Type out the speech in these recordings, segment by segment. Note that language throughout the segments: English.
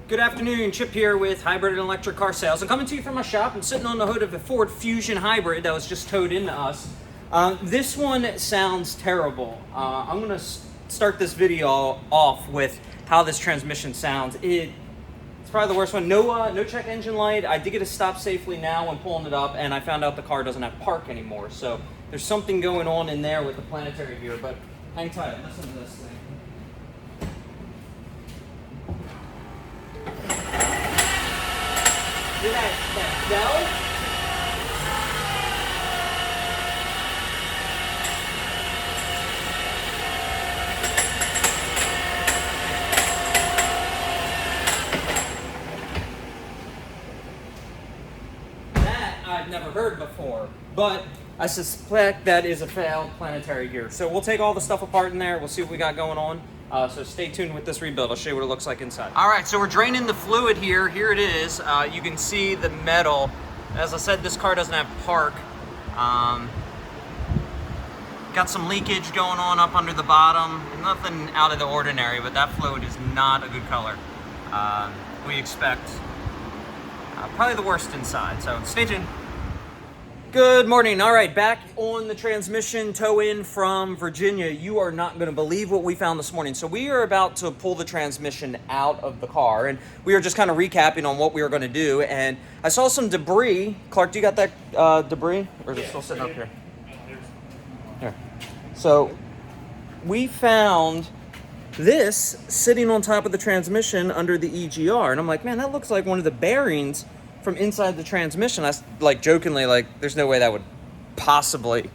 Good afternoon, Chip here with Hybrid and Electric Car Sales. I'm coming to you from my shop. I'm sitting on the hood of a Ford Fusion Hybrid that was just towed into us. This one sounds terrible. I'm going to start this video off with how this transmission sounds. It's probably the worst one. No check engine light. I did get a stop safely now when pulling it up, and I found out the car doesn't have park anymore. So there's something going on in there with the planetary gear, but hang tight. Listen to this thing. Hear that bell? That I've never heard before, but I suspect that is a failed planetary gear. So we'll take all the stuff apart in there. We'll see what we got going on. So stay tuned with this rebuild. I'll show you what it looks like inside. All right, so we're draining the fluid here. Here it is. You can see the metal. As I said, this car doesn't have park. Got some leakage going on up under the bottom. Nothing out of the ordinary, but that fluid is not a good color. We expect probably the worst inside, so stay tuned. Good morning. All right, back on the transmission, tow in from Virginia. You are not going to believe what we found this morning. So we are about to pull the transmission out of the car, and we are just kind of recapping on what we were going to do. And I saw some debris. Clark, do you got that debris, or is it still sitting up here? Here. So we found this sitting on top of the transmission under the EGR, and I'm like, man, that looks like one of the bearings from inside the transmission. I like jokingly, like, there's no way that would possibly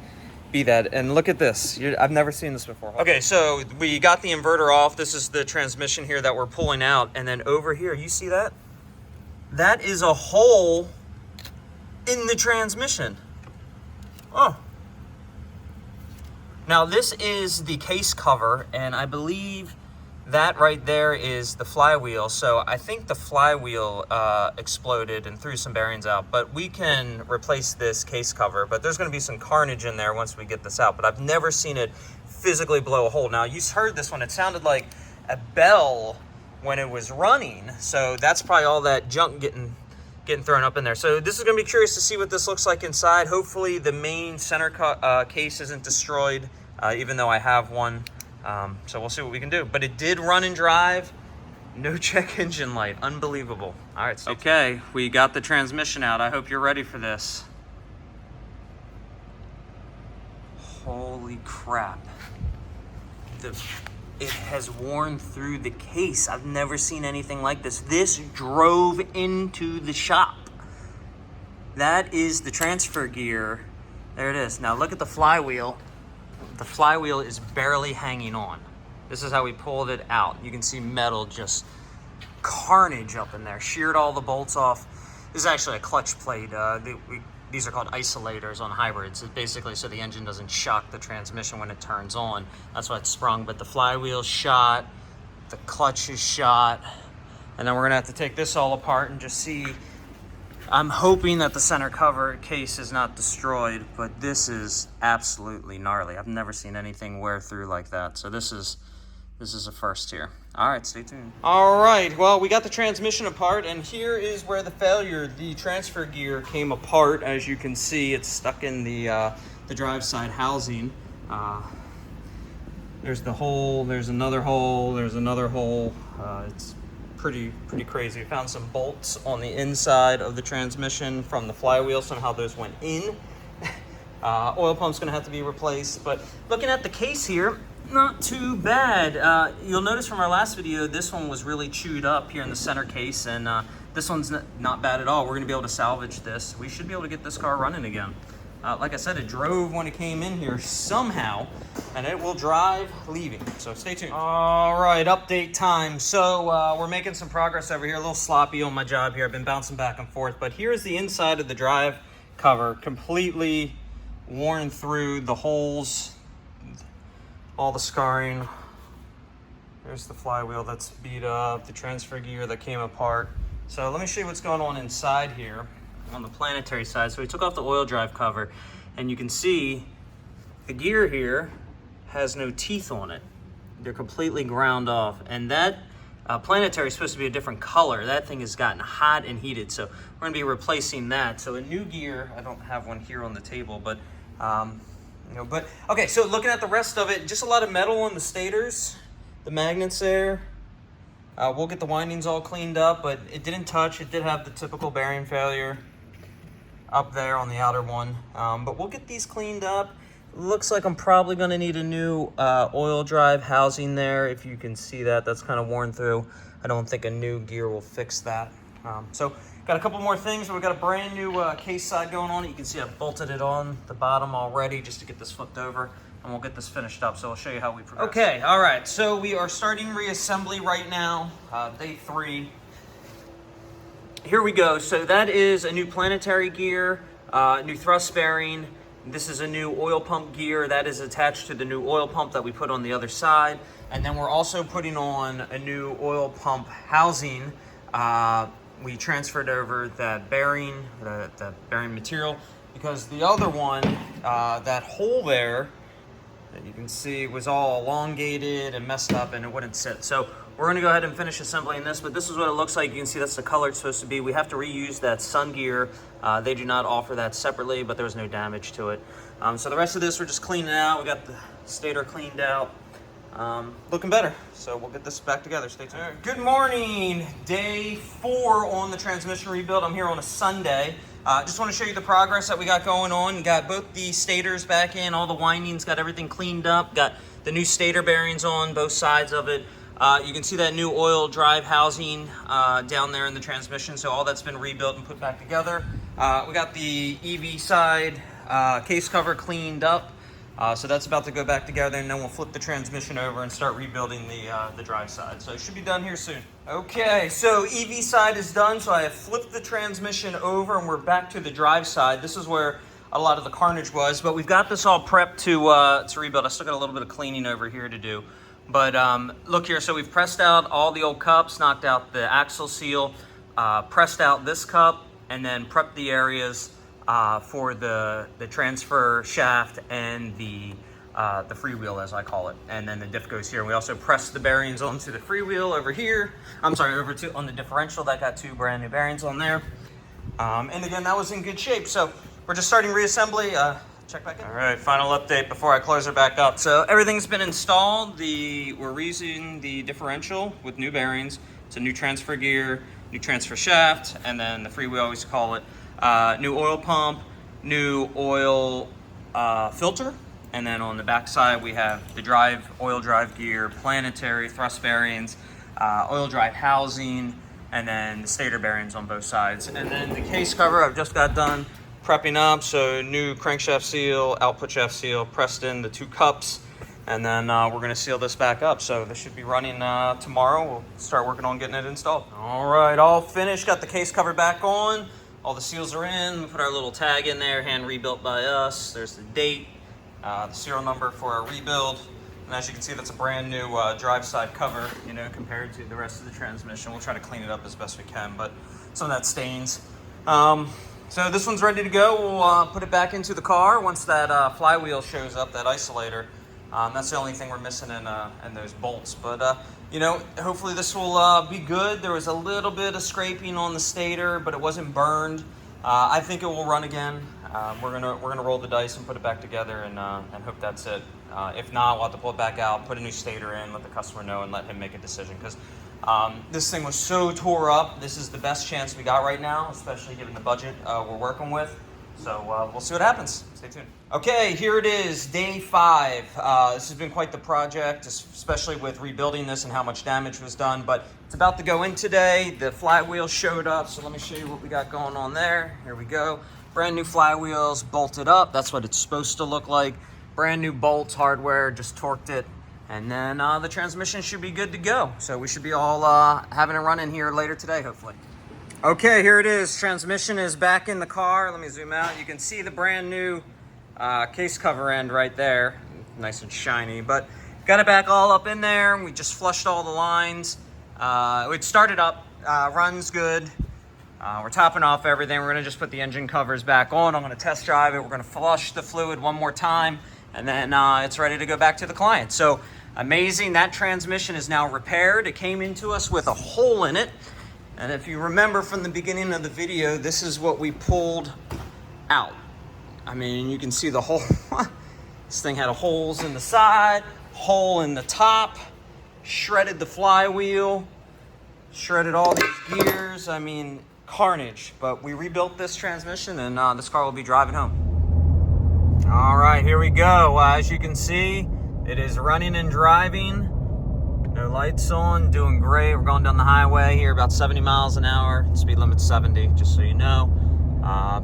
be that. And look at this. I've never seen this before. Okay, so we got the inverter off. This is the transmission here that we're pulling out. And then over here, you see that? That is a hole in the transmission. Oh. Now this is the case cover, and I believe that right there is the flywheel. So I think the flywheel exploded and threw some bearings out, but we can replace this case cover. But there's going to be some carnage in there once we get this out, but I've never seen it physically blow a hole. Now you heard this one. It sounded like a bell when it was running. So that's probably all that junk getting thrown up in there. So this is going to be curious to see what this looks like inside. Hopefully the main center case isn't destroyed, even though I have one. So we'll see what we can do. But it did run and drive. No check engine light. Unbelievable. All right. Okay, we got the transmission out. I hope you're ready for this. Holy crap. It has worn through the case. I've never seen anything like this. This drove into the shop. That is the transfer gear. There it is. Now look at the flywheel. The flywheel is barely hanging on. This is how we pulled it out. You can see metal just carnage up in there. Sheared all the bolts off. This is actually a clutch plate. These are called isolators on hybrids. It's basically so the engine doesn't shock the transmission when it turns on. That's why it's sprung. But the flywheel's shot. The clutch is shot. And then we're gonna have to take this all apart and just see. I'm hoping that the center cover case is not destroyed, but this is absolutely gnarly. I've never seen anything wear through like that. So this is a first here. All right, stay tuned. All right, well, we got the transmission apart, and here is where the failure. The transfer gear came apart. As you can see, it's stuck in the drive side housing. There's the hole, there's another hole, there's another hole. It's pretty crazy. We found some bolts on the inside of the transmission from the flywheel. Somehow those went in. Oil pump's gonna have to be replaced, but looking at the case here, not too bad. You'll notice from our last video, this one was really chewed up here in the center case, and this one's not bad at all. We're gonna be able to salvage this. We should be able to get this car running again. Like I said, it drove when it came in here somehow, and it will drive leaving. So stay tuned. All right, update time. So we're making some progress over here. A little sloppy on my job here. I've been bouncing back and forth, but here's the inside of the drive cover, completely worn through, the holes, all the scarring. There's the flywheel that's beat up, the transfer gear that came apart. So let me show you what's going on inside here on the planetary side. So we took off the oil drive cover, and you can see the gear here has no teeth on it. They're completely ground off, and that planetary is supposed to be a different color. That thing has gotten hot and heated, so we're going to be replacing that. So a new gear, I don't have one here on the table, but okay, so looking at the rest of it, just a lot of metal on the stators, the magnets there. We'll get the windings all cleaned up, but it didn't touch. It did have the typical bearing failure up there on the outer one, but we'll get these cleaned up. Looks like I'm probably going to need a new oil drive housing there. If you can see that, that's kind of worn through. I don't think a new gear will fix that. So got a couple more things. We've got a brand new case side going on. You can see I've bolted it on the bottom already just to get this flipped over, and we'll get this finished up. So I'll show you how we progress. Okay, all right. So we are starting reassembly right now, day 3. Here we go. So that is a new planetary gear, new thrust bearing. This is a new oil pump gear that is attached to the new oil pump that we put on the other side. And then we're also putting on a new oil pump housing. We transferred over that bearing, the bearing material, because the other one, that hole there that you can see was all elongated and messed up and it wouldn't sit. So we're gonna go ahead and finish assembling this, but this is what it looks like. You can see that's the color it's supposed to be. We have to reuse that sun gear. They do not offer that separately, but there was no damage to it. So the rest of this, we're just cleaning out. We got the stator cleaned out. Looking better. So we'll get this back together. Stay tuned. Right. Good morning. Day 4 on the transmission rebuild. I'm here on a Sunday. Just want to show you the progress that we got going on. Got both the stators back in, all the windings, got everything cleaned up. Got the new stator bearings on both sides of it. You can see that new oil drive housing down there in the transmission. So all that's been rebuilt and put back together. We got the EV side case cover cleaned up. So that's about to go back together, and then we'll flip the transmission over and start rebuilding the drive side. So it should be done here soon. Okay, so EV side is done. So I have flipped the transmission over and we're back to the drive side. This is where a lot of the carnage was, but we've got this all prepped to rebuild. I still got a little bit of cleaning over here to do. But look here, so we've pressed out all the old cups, knocked out the axle seal, pressed out this cup, and then prepped the areas for the transfer shaft and the freewheel, as I call it. And then the diff goes here. We also pressed the bearings onto the freewheel over here. I'm sorry, on the differential. That got 2 brand new bearings on there. And again, that was in good shape. So we're just starting reassembly. Check back in. All right, final update before I close her back up. So everything's been installed. We're reusing the differential with new bearings. It's a new transfer gear, new transfer shaft, and then the freewheel, we call it. New oil pump, new oil filter, and then on the back side we have the oil drive gear, planetary thrust bearings, oil drive housing, and then the stator bearings on both sides. And then the case cover I've just got done prepping up, so new crankshaft seal, output shaft seal, pressed in the 2 cups, and then we're going to seal this back up. So this should be running tomorrow. We'll start working on getting it installed. All right, all finished. Got the case cover back on. All the seals are in. We put our little tag in there, hand rebuilt by us. There's the date, the serial number for our rebuild. And as you can see, that's a brand new drive side cover, compared to the rest of the transmission. We'll try to clean it up as best we can, but some of that stains. So this one's ready to go. We'll put it back into the car once that flywheel shows up, that isolator. That's the only thing we're missing in those bolts. But, hopefully this will be good. There was a little bit of scraping on the stator, but it wasn't burned. I think it will run again. We're gonna roll the dice and put it back together and hope that's it. If not, we'll have to pull it back out, put a new stator in, let the customer know, and let him make a decision. Because this thing was so tore up. This is the best chance we got right now, especially given the budget we're working with. So we'll see what happens. Stay tuned. Okay, here it is, day 5. This has been quite the project, especially with rebuilding this and how much damage was done, but it's about to go in today. The flywheel showed up, so let me show you what we got going on there. Here we go. Brand new flywheels bolted up. That's what it's supposed to look like. Brand new bolts, hardware, just torqued it. And then the transmission should be good to go. So we should be all having it running here later today, hopefully. Okay, here it is. Transmission is back in the car. Let me zoom out. You can see the brand new case cover end right there. Nice and shiny, but got it back all up in there. We just flushed all the lines. It started up, runs good. We're topping off everything. We're gonna just put the engine covers back on. I'm gonna test drive it. We're gonna flush the fluid one more time, and then it's ready to go back to the client. So Amazing, that transmission is now repaired. It came into us with a hole in it. And if you remember from the beginning of the video, this is what we pulled out. I mean, you can see the hole. This thing had holes in the side, hole in the top, shredded the flywheel, shredded all these gears. I mean, carnage. But we rebuilt this transmission, and this car will be driving home. All right, here we go. As you can see, it is running and driving. No lights on, doing great. We're going down the highway here about 70 miles an hour. Speed limit's 70, just so you know.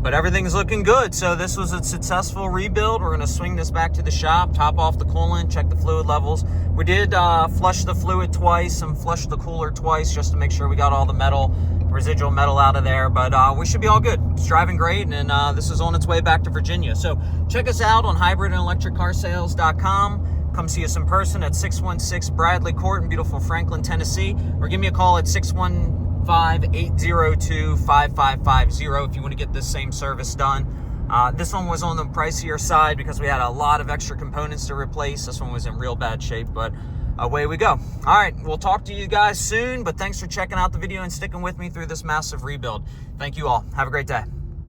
But everything's looking good. So this was a successful rebuild. We're gonna swing this back to the shop, top off the coolant, check the fluid levels. We did flush the fluid twice and flush the cooler twice just to make sure we got all the metal, residual metal out of there. But we should be all good. It's driving great, and this is on its way back to Virginia. So check us out on hybridandelectriccarsales.com. Come see us in person at 616 Bradley Court in beautiful Franklin, Tennessee, or give me a call at 615-802-5550 if you want to get this same service done. This one was on the pricier side because we had a lot of extra components to replace. This one was in real bad shape, but away we go. All right, we'll talk to you guys soon, but thanks for checking out the video and sticking with me through this massive rebuild. Thank you all. Have a great day.